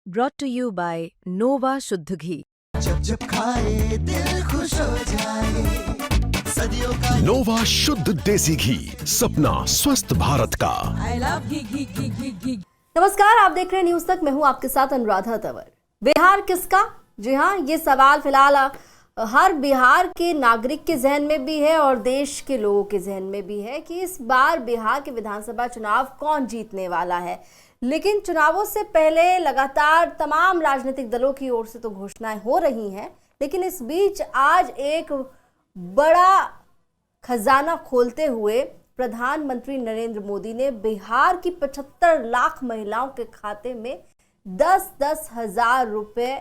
brought to you by Nova शुद्ध घी। जब जब खाए दिल खुश हो जाए, सदियों का नोवा शुद्ध देसी घी, सपना स्वस्थ भारत का। I love घी। नमस्कार, आप देख रहे हैं न्यूज तक। मैं हूं आपके साथ अनुराधा तंवर। बिहार किसका? जी हाँ, ये सवाल फिलहाल हर बिहार के नागरिक के जहन में भी है और देश के लोगों के जहन में भी है कि इस बार बिहार के विधानसभा चुनाव कौन जीतने वाला है। लेकिन चुनावों से पहले लगातार तमाम राजनीतिक दलों की ओर से तो घोषणाएं हो रही हैं, लेकिन इस बीच आज एक बड़ा खजाना खोलते हुए प्रधानमंत्री नरेंद्र मोदी ने बिहार की 75 लाख महिलाओं के खाते में 10-10 हजार रुपए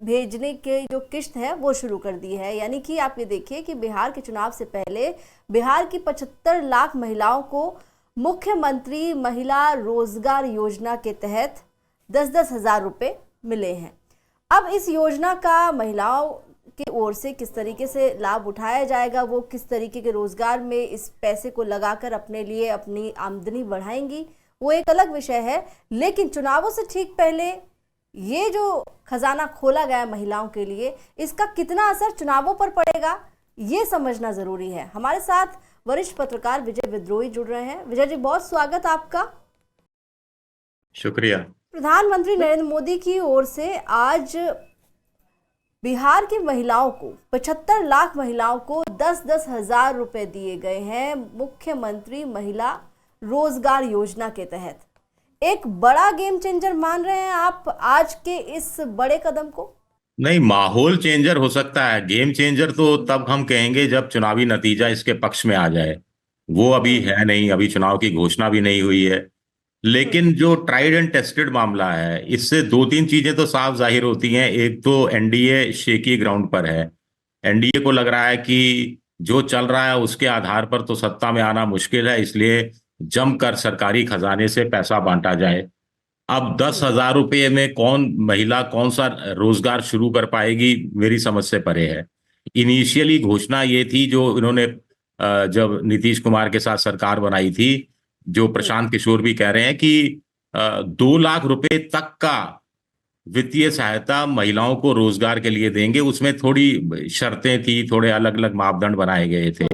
भेजने के जो किश्त है वो शुरू कर दी है। यानी कि आप ये देखिए कि बिहार के चुनाव से पहले बिहार की 75 लाख महिलाओं को मुख्यमंत्री महिला रोजगार योजना के तहत 10-10 हजार रुपए मिले हैं। अब इस योजना का महिलाओं की ओर से किस तरीके से लाभ उठाया जाएगा, वो किस तरीके के रोजगार में इस पैसे को लगाकर अपने लिए अपनी आमदनी बढ़ाएंगी, वो एक अलग विषय है। लेकिन चुनावों से ठीक पहले ये जो खजाना खोला गया महिलाओं के लिए, इसका कितना असर चुनावों पर पड़ेगा, ये समझना जरूरी है। हमारे साथ वरिष्ठ पत्रकार विजय विद्रोही जुड़ रहे हैं। विजय जी, बहुत स्वागत आपका। शुक्रिया। प्रधानमंत्री नरेंद्र मोदी की ओर से आज बिहार की महिलाओं को 75 लाख महिलाओं को 10-10 हजार रुपए दिए गए हैं मुख्यमंत्री महिला रोजगार योजना के तहत। एक बड़ा गेम चेंजर मान रहे हैं आप आज के इस बड़े कदम को? नहीं, माहौल चेंजर हो सकता है। गेम चेंजर तो तब हम कहेंगे जब चुनावी नतीजा इसके पक्ष में आ जाए। वो अभी है नहीं, अभी चुनाव की घोषणा भी नहीं हुई है। लेकिन जो ट्राइड एंड टेस्टेड मामला है, इससे 2-3 चीजें तो साफ जाहिर होती हैं। एक तो एनडीए शेकी ग्राउंड पर है। एनडीए को लग रहा है कि जो चल रहा है उसके आधार पर तो सत्ता में आना मुश्किल है, इसलिए जमकर सरकारी खजाने से पैसा बांटा जाए। अब 10,000 रुपये में कौन महिला कौन सा रोजगार शुरू कर पाएगी, मेरी समझ से परे है। इनिशियली घोषणा ये थी जो इन्होंने जब नीतीश कुमार के साथ सरकार बनाई थी, जो प्रशांत किशोर भी कह रहे हैं कि 2 लाख रुपए तक का वित्तीय सहायता महिलाओं को रोजगार के लिए देंगे। उसमें थोड़ी शर्तें थी, थोड़े अलग अलग मापदंड बनाए गए थे।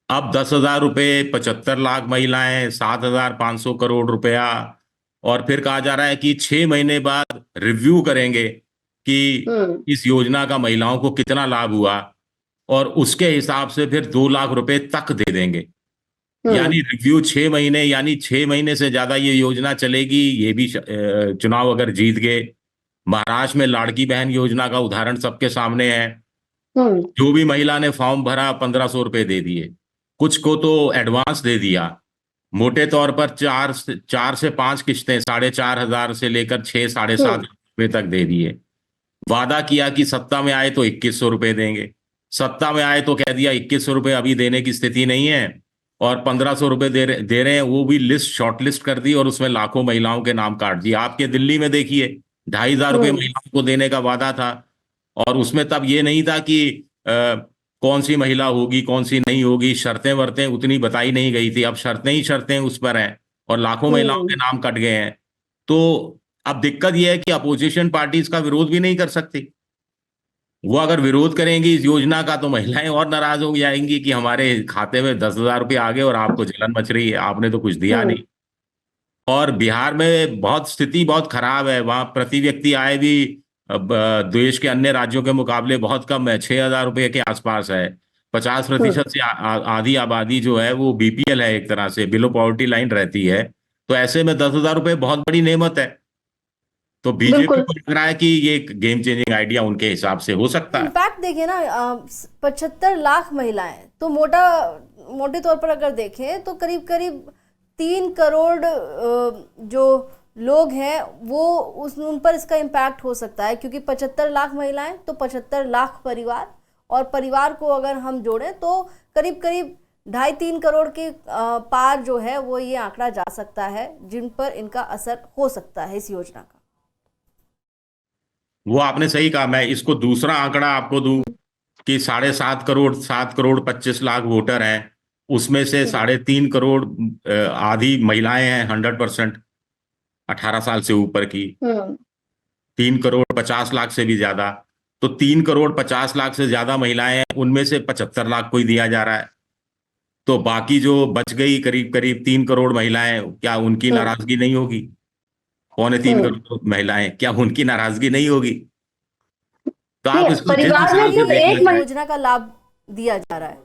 अब 10,000 रुपये, 75 लाख महिलाएं, 7,500 करोड़ रुपया, और फिर कहा जा रहा है कि 6 महीने बाद रिव्यू करेंगे कि इस योजना का महिलाओं को कितना लाभ हुआ, और उसके हिसाब से फिर 2 लाख रुपए तक दे देंगे। यानी रिव्यू 6 महीने, यानी 6 महीने से ज्यादा ये योजना चलेगी। ये भी चुनाव अगर जीत गए। महाराष्ट्र में लाड़की बहन योजना का उदाहरण सबके सामने है। जो भी महिला ने फॉर्म भरा 1,500 रुपए दे दिए, कुछ को तो एडवांस दे दिया। मोटे तौर पर 4 से 5 किश्तें 4,500 से लेकर 6-7,500 रुपए तक दे दिए। वादा किया कि सत्ता में आए तो 2,100 रुपए देंगे। सत्ता में आए तो कह दिया 2,100 रुपए अभी देने की स्थिति नहीं है, और 1,500 रुपए दे रहे हैं। वो भी लिस्ट शॉर्ट लिस्ट कर दी और उसमें लाखों महिलाओं के नाम काट दिए। आपके दिल्ली में देखिए 2,500 रुपए महिलाओं को देने का वादा था, और उसमें तब ये नहीं था कि कौन सी महिला होगी कौन सी नहीं होगी, शर्तें वर्तें उतनी बताई नहीं गई थी। अब शर्तें ही शर्तें उस पर हैं और लाखों महिलाओं के नाम कट गए हैं। तो अब दिक्कत यह है कि अपोजिशन पार्टी इसका विरोध भी नहीं कर सकती। वो अगर विरोध करेंगी इस योजना का तो महिलाएं और नाराज हो जाएंगी कि हमारे खाते में 10,000 रुपये आ गए और आपको जलन मच रही है, आपने तो कुछ दिया नहीं। और बिहार में बहुत स्थिति बहुत खराब है। वहां प्रति व्यक्ति आय भी देश के अन्य राज्यों के मुकाबले बहुत कम है, 6,000 रुपये के आसपास है। 50% से आधी आबादी जो है वो बीपीएल है, एक तरह से बिलो पॉवर्टी लाइन रहती है। तो ऐसे में 10,000 रुपये बहुत बड़ी नेमत है। तो बीजेपी को लग रहा है कि ये एक गेम चेंजिंग आइडिया उनके हिसाब से हो सकता है। इनफैक्ट देखिए ना, 75 लाख महिलाएं तो मोटे तौर पर अगर देखें तो करीब करीब 3 करोड़ जो लोग हैं वो उन पर इसका इम्पैक्ट हो सकता है, क्योंकि 75 लाख महिलाएं तो 75 लाख परिवार, और परिवार को अगर हम जोड़ें तो करीब करीब 2.5-3 करोड़ के पार जो है वो ये आंकड़ा जा सकता है, जिन पर इनका असर हो सकता है इस योजना का। वो आपने सही कहा। मैं इसको दूसरा आंकड़ा आपको दूं कि 7.5 करोड़ 25 लाख वोटर हैं, उसमें से 3.5 करोड़ आधी महिलाएं हैं, 100% 18 साल से ऊपर की। 3,50,00,000 से भी ज्यादा। तो 3,50,00,000 से ज्यादा महिलाएं हैं, उनमें से 75 लाख को ही दिया जा रहा है। तो बाकी जो बच गई करीब करीब 3 करोड़ महिलाएं, क्या उनकी नाराजगी नहीं होगी? 2.25 करोड़ महिलाएं, क्या उनकी नाराजगी नहीं होगी? तो आप नहीं, इसको जिस परिवार में हिसाब से सिर्फ देखना एक चाहें। योजना का लाभ दिया जा रहा है।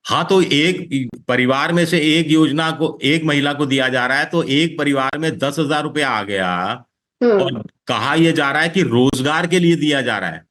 हाँ, तो एक परिवार में से एक योजना को एक महिला को दिया जा रहा है, तो एक परिवार में 10,000 रुपया आ गया। और कहा यह जा रहा है कि रोजगार के लिए दिया जा रहा है।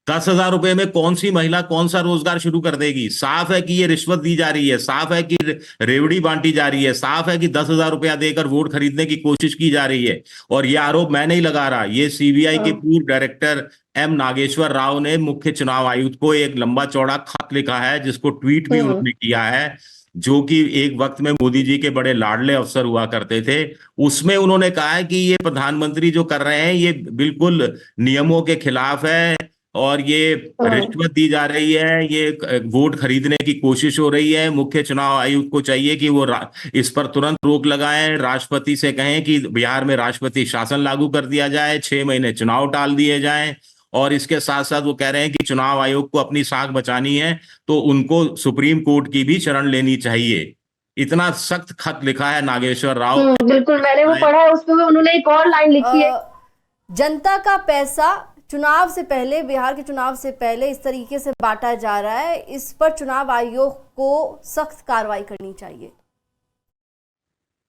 10,000 रुपए में कौन सी महिला कौन सा रोजगार शुरू कर देगी? साफ है कि ये रिश्वत दी जा रही है, साफ है कि रेवड़ी बांटी जा रही है, साफ है कि 10,000 रुपया देकर वोट खरीदने की कोशिश की जा रही है। और ये आरोप मैं नहीं लगा रहा, ये सीबीआई के पूर्व डायरेक्टर एम नागेश्वर राव ने मुख्य चुनाव आयुक्त को एक लंबा चौड़ा खत लिखा है, जिसको ट्वीट भी उन्होंने किया है, जो कि एक वक्त में मोदी जी के बड़े लाडले अफसर हुआ करते थे। उसमें उन्होंने कहा है कि ये प्रधानमंत्री जो कर रहे हैं ये बिल्कुल नियमों के खिलाफ है, और ये रिश्वत दी जा रही है, ये वोट खरीदने की कोशिश हो रही है। मुख्य चुनाव आयुक्त को चाहिए कि वो इस पर तुरंत रोक लगाएं, राष्ट्रपति से कहें कि बिहार में राष्ट्रपति शासन लागू कर दिया जाए, 6 महीने चुनाव टाल दिए जाएं। और इसके साथ साथ वो कह रहे हैं कि चुनाव आयोग को अपनी साख बचानी है, तो उनको सुप्रीम कोर्ट की भी शरण लेनी चाहिए। इतना सख्त खत लिखा है नागेश्वर राव। बिल्कुल, मैंने वो पढ़ा है, उसमें उन्होंने एक और लाइन लिखी है, जनता का पैसा चुनाव से पहले, बिहार के चुनाव से पहले इस तरीके से बांटा जा रहा है, इस पर चुनाव आयोग को सख्त कार्रवाई करनी चाहिए।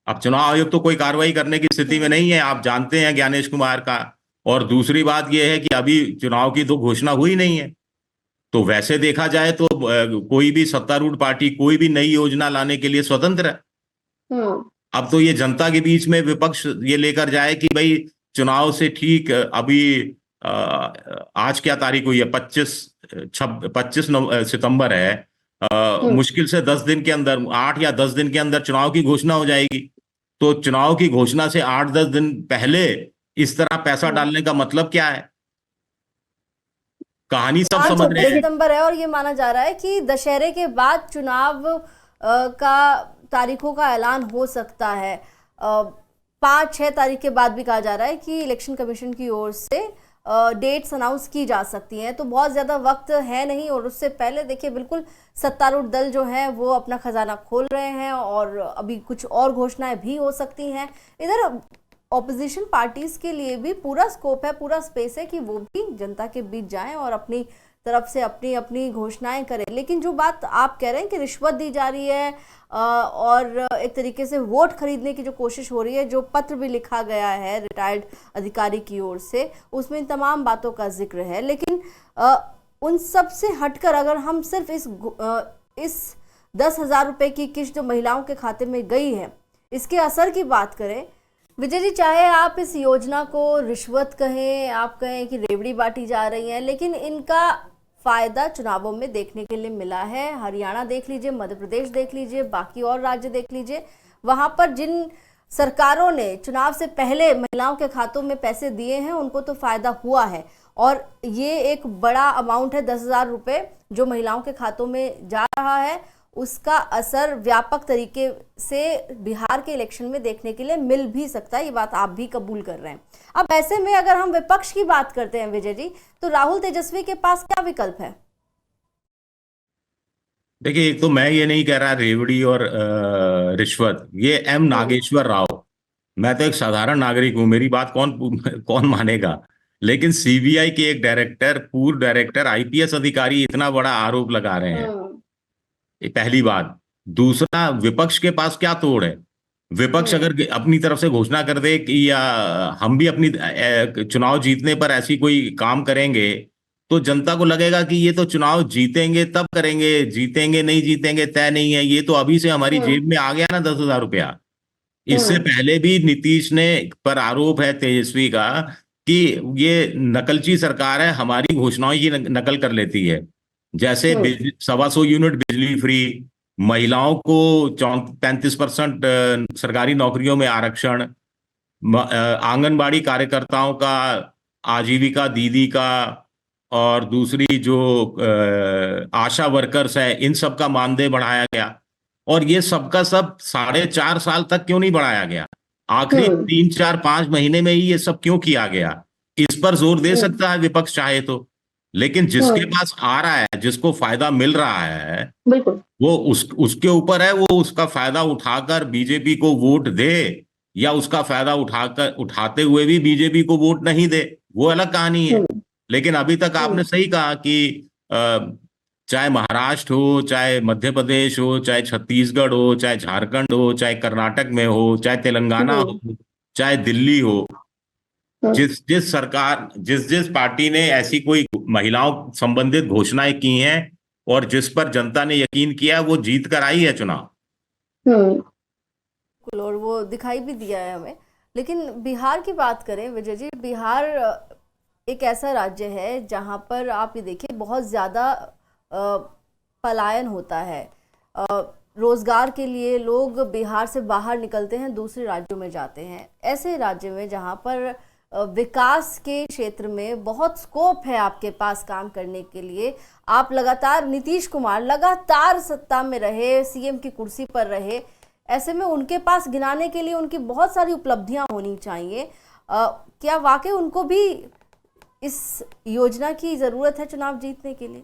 अब चुनाव आयोग तो कोई कार्रवाई करने की स्थिति में नहीं है, आप जानते हैं ज्ञानेश कुमार का। और दूसरी बात यह है कि अभी चुनाव की तो घोषणा हुई नहीं है। तो वैसे देखा जाए तो कोई भी सत्तारूढ़ पार्टी कोई भी नई योजना लाने के लिए स्वतंत्र है। अब तो ये जनता के बीच में विपक्ष ये लेकर जाए कि भाई चुनाव से ठीक अभी आज क्या तारीख हुई है, 25 सितंबर है। मुश्किल से 10 दिन के अंदर, 8 या 10 दिन के अंदर चुनाव की घोषणा हो जाएगी। तो चुनाव की घोषणा से 8-10 दिन पहले इस तरह पैसा डालने का मतलब क्या है? कहानी सब समझ रहे हैं। सितंबर है और ये माना जा रहा है कि दशहरे के बाद चुनाव का तारीखों का ऐलान हो सकता है। 5-6 तारीख के बाद भी कहा जा रहा है कि इलेक्शन कमीशन की ओर से डेट्स अनाउंस की जा सकती हैं। तो बहुत ज़्यादा वक्त है नहीं, और उससे पहले देखिए बिल्कुल सत्तारूढ़ दल जो है वो अपना खजाना खोल रहे हैं, और अभी कुछ और घोषणाएं भी हो सकती हैं। इधर ऑपोजिशन पार्टीज के लिए भी पूरा स्कोप है, पूरा स्पेस है कि वो भी जनता के बीच जाएं और अपनी तरफ से अपनी अपनी घोषणाएं करें। लेकिन जो बात आप कह रहे हैं कि रिश्वत दी जा रही है और एक तरीके से वोट खरीदने की जो कोशिश हो रही है, जो पत्र भी लिखा गया है रिटायर्ड अधिकारी की ओर से, उसमें इन तमाम बातों का जिक्र है। लेकिन उन सब से हटकर अगर हम सिर्फ इस 10,000 रुपये की किस्त जो महिलाओं के खाते में गई है, इसके असर की बात करें, विजय जी, चाहे आप इस योजना को रिश्वत कहें, आप कहें कि रेवड़ी बांटी जा रही है, लेकिन इनका फायदा चुनावों में देखने के लिए मिला है। हरियाणा देख लीजिए, मध्य प्रदेश देख लीजिए, बाकी और राज्य देख लीजिए, वहां पर जिन सरकारों ने चुनाव से पहले महिलाओं के खातों में पैसे दिए हैं उनको तो फायदा हुआ है। और ये एक बड़ा अमाउंट है, 10,000 रुपये जो महिलाओं के खातों में जा रहा है, उसका असर व्यापक तरीके से बिहार के इलेक्शन में देखने के लिए मिल भी सकता है। ये बात आप भी कबूल कर रहे हैं। अब ऐसे में अगर हम विपक्ष की बात करते हैं विजय जी, तो राहुल तेजस्वी के पास क्या विकल्प है? देखिए, एक तो मैं ये नहीं कह रहा रेवड़ी और रिश्वत, ये एम नागेश्वर राव, मैं तो एक साधारण नागरिक हूं, मेरी बात कौन मानेगा। लेकिन सीबीआई के एक डायरेक्टर, पूर्व डायरेक्टर, आईपीएस अधिकारी इतना बड़ा आरोप लगा रहे हैं, ये पहली बात। दूसरा, विपक्ष के पास क्या तोड़ है? विपक्ष अगर अपनी तरफ से घोषणा कर दे कि या हम भी अपनी चुनाव जीतने पर ऐसी कोई काम करेंगे, तो जनता को लगेगा कि ये तो चुनाव जीतेंगे तब करेंगे, जीतेंगे नहीं जीतेंगे तय नहीं है, ये तो अभी से हमारी जेब में आ गया ना 10,000 रुपया। इससे पहले भी नीतीश ने पर आरोप है तेजस्वी का कि ये नकलची सरकार है, हमारी घोषणाओं की नकल कर लेती है। जैसे 125 यूनिट बिजली फ्री, महिलाओं को 35% सरकारी नौकरियों में आरक्षण, आंगनबाड़ी कार्यकर्ताओं का आजीविका दीदी का, और दूसरी जो आशा वर्कर्स है, इन सब का मानदेय बढ़ाया गया। और ये सबका सब 4.5 साल तक क्यों नहीं बढ़ाया गया? आखिरी 3 4 5 महीने में ही ये सब क्यों किया गया? इस पर जोर दे सकता है विपक्ष चाहे तो, लेकिन जिसके पास आ रहा है, जिसको फायदा मिल रहा है, बिल्कुल। वो उसके ऊपर है, वो उसका फायदा उठाकर बीजेपी को वोट दे या उसका फायदा उठाते हुए भी बीजेपी को वोट नहीं दे, वो अलग कहानी है। लेकिन अभी तक आपने सही कहा कि चाहे महाराष्ट्र हो, चाहे मध्य प्रदेश हो, चाहे छत्तीसगढ़ हो, चाहे झारखंड हो, चाहे कर्नाटक में हो, चाहे तेलंगाना हो, चाहे दिल्ली हो, जिस पार्टी ने ऐसी कोई महिलाओं संबंधित घोषणाएं की हैं और जिस पर जनता ने यकीन किया, वो जीत कर आई है चुनाव। और वो दिखाई भी दिया है हमें। लेकिन बिहार की बात करें विजय जी, बिहार एक ऐसा राज्य है जहां पर आप ये देखिए बहुत ज़्यादा पलायन होता है। रोजगार के लिए लोग बिहार से बाहर निकलते हैं, दूसरे राज्यों में जाते हैं। ऐसे राज्य में जहां पर विकास के क्षेत्र में बहुत स्कोप है आपके पास काम करने के लिए, आप लगातार, नीतीश कुमार लगातार सत्ता में रहे, सीएम की कुर्सी पर रहे, ऐसे में उनके पास गिनाने के लिए उनकी बहुत सारी उपलब्धियां होनी चाहिए। क्या वाकई उनको भी इस योजना की जरूरत है चुनाव जीतने के लिए?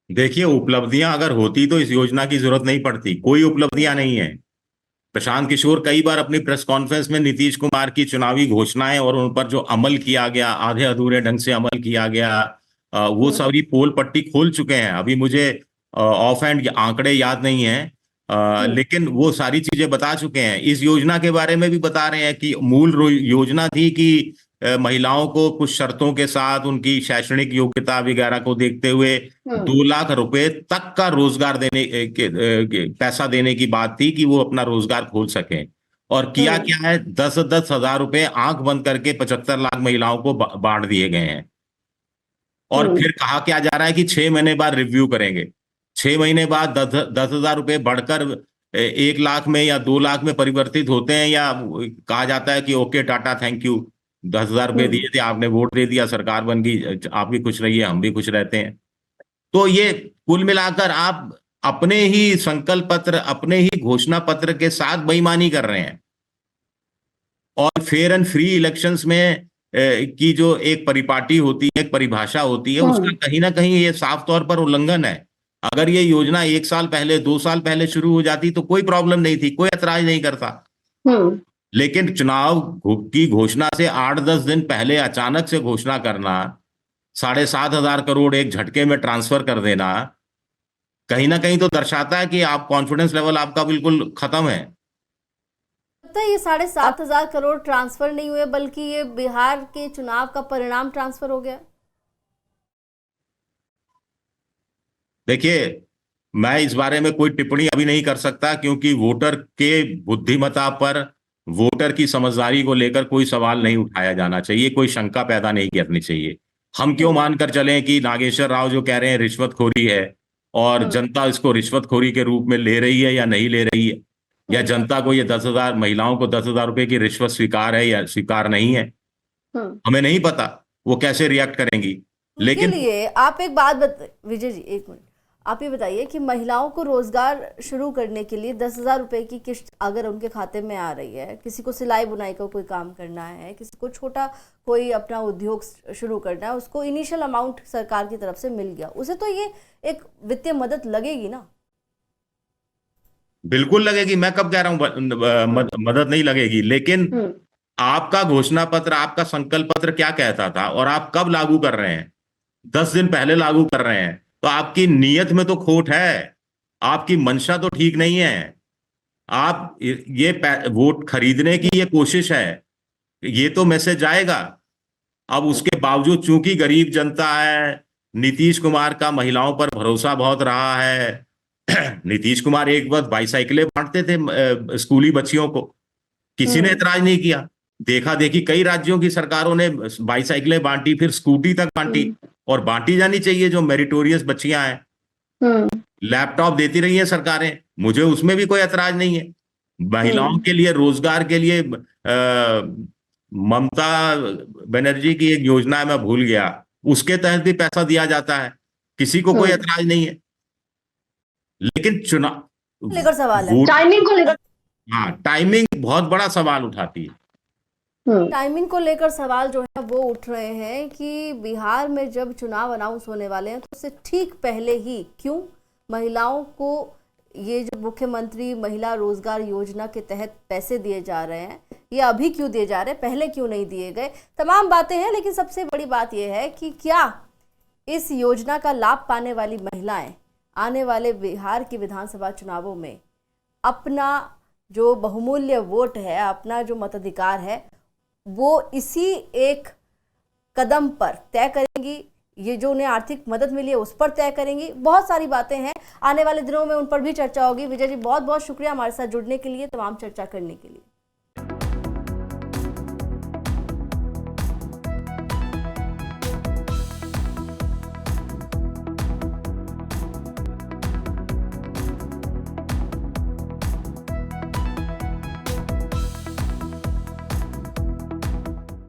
देखिए, उपलब्धियां अगर होती तो इस योजना की जरूरत नहीं पड़ती। कोई उपलब्धियां नहीं है। प्रशांत किशोर कई बार अपनी प्रेस कॉन्फ्रेंस में नीतीश कुमार की चुनावी घोषणाएं और उन पर जो अमल किया गया, आधे अधूरे ढंग से अमल किया गया, वो सारी पोल पट्टी खोल चुके हैं। अभी मुझे ऑफ हैंड आंकड़े याद नहीं है, लेकिन वो सारी चीजें बता चुके हैं। इस योजना के बारे में भी बता रहे हैं कि मूल योजना थी कि महिलाओं को कुछ शर्तों के साथ उनकी शैक्षणिक योग्यता वगैरह को देखते हुए 2 लाख रुपए तक का रोजगार देने पैसा देने की बात थी कि वो अपना रोजगार खोल सकें। और किया क्या है, 10-10 हजार रुपए आंख बंद करके 75 लाख महिलाओं को बांट दिए गए हैं। और फिर कहा क्या जा रहा है कि 6 महीने बाद रिव्यू करेंगे। 6 महीने बाद 10,000 रुपए बढ़कर 1 लाख में या 2 लाख में परिवर्तित होते हैं, या कहा जाता है कि ओके टाटा थैंक यू, 10,000 रुपए दिए थे, आपने वोट दे दिया, सरकार बन गई, आप भी खुश रहिए, हम भी खुश रहते हैं। तो ये कुल मिलाकर आप अपने ही संकल्प पत्र, अपने ही घोषणा पत्र के साथ बेईमानी कर रहे हैं। और फेयर एंड फ्री इलेक्शंस में की जो एक परिपाटी होती है, एक परिभाषा होती है, उसका कहीं ना कहीं ये साफ तौर पर उल्लंघन है। अगर ये योजना 1 साल पहले, 2 साल पहले शुरू हो जाती तो कोई प्रॉब्लम नहीं थी, कोई ऐतराज नहीं करता। लेकिन चुनाव की घोषणा से 8-10 दिन पहले अचानक से घोषणा करना, 7,500 करोड़ एक झटके में ट्रांसफर कर देना, कहीं ना कहीं तो दर्शाता है कि आप कॉन्फिडेंस लेवल आपका बिल्कुल खत्म है। ये 7,500 करोड़ ट्रांसफर नहीं हुए, बल्कि ये बिहार के चुनाव का परिणाम ट्रांसफर हो गया। देखिए, मैं इस बारे में कोई टिप्पणी अभी नहीं कर सकता, क्योंकि वोटर के बुद्धिमत्ता पर, वोटर की समझदारी को लेकर कोई सवाल नहीं उठाया जाना चाहिए, कोई शंका पैदा नहीं करनी चाहिए। हम क्यों मानकर चलें कि नागेश्वर राव जो कह रहे हैं रिश्वतखोरी है, और जनता इसको रिश्वतखोरी के रूप में ले रही है या नहीं ले रही है, या जनता को ये 10,000 महिलाओं को 10,000 रुपए की रिश्वत स्वीकार है या स्वीकार नहीं है, हमें नहीं पता वो कैसे रिएक्ट करेंगी। लेकिन लिए आप एक बात विजय जी, एक मिनट, आप ये बताइए कि महिलाओं को रोजगार शुरू करने के लिए 10,000 रुपए की किस्त अगर उनके खाते में आ रही है, किसी को सिलाई बुनाई का कोई काम करना है, किसी को छोटा कोई अपना उद्योग शुरू करना है, उसको इनिशियल अमाउंट सरकार की तरफ से मिल गया, उसे तो ये एक वित्तीय मदद लगेगी ना? बिल्कुल लगेगी, मैं कब कह रहा हूं मदद नहीं लगेगी। लेकिन आपका घोषणा पत्र, आपका संकल्प पत्र क्या कहता था और आप कब लागू कर रहे हैं? 10 दिन पहले लागू कर रहे हैं, तो आपकी नीयत में तो खोट है, आपकी मंशा तो ठीक नहीं है। आप ये वोट खरीदने की ये कोशिश है, ये तो मैसेज जाएगा। अब उसके बावजूद चूंकि गरीब जनता है, नीतीश कुमार का महिलाओं पर भरोसा बहुत रहा है। नीतीश कुमार एक वक्त बाईसाइकिलें बांटते थे स्कूली बच्चियों को, किसी ने ऐतराज नहीं किया। देखा देखी कई राज्यों की सरकारों ने बाईसाइकिलें बांटी, फिर स्कूटी तक बांटी, और बांटी जानी चाहिए जो मेरिटोरियस बच्चियां हैं। लैपटॉप देती रही हैं सरकारें, मुझे उसमें भी कोई ऐतराज नहीं है। महिलाओं के लिए, रोजगार के लिए ममता बनर्जी की एक योजना है, मैं भूल गया, उसके तहत भी पैसा दिया जाता है, किसी को कोई ऐतराज नहीं है। लेकिन चुनाव लेकर सवाल है, टाइमिंग को लेकर हाँ, टाइमिंग बहुत बड़ा सवाल उठाती है। टाइमिंग को लेकर सवाल जो है वो उठ रहे हैं कि बिहार में जब चुनाव अनाउंस होने वाले हैं तो उससे ठीक पहले ही क्यों महिलाओं को ये जो मुख्यमंत्री महिला रोजगार योजना के तहत पैसे दिए जा रहे हैं, ये अभी क्यों दिए जा रहे हैं, पहले क्यों नहीं दिए गए, तमाम बातें हैं। लेकिन सबसे बड़ी बात यह है कि क्या इस योजना का लाभ पाने वाली महिलाएं आने वाले बिहार के विधानसभा चुनावों में अपना जो बहुमूल्य वोट है, अपना जो मताधिकार है, वो इसी एक कदम पर तय करेंगी। ये जो उन्हें आर्थिक मदद मिली है उस पर तय करेंगी। बहुत सारी बातें हैं, आने वाले दिनों में उन पर भी चर्चा होगी। विजय जी, बहुत बहुत शुक्रिया हमारे साथ जुड़ने के लिए, तमाम चर्चा करने के लिए।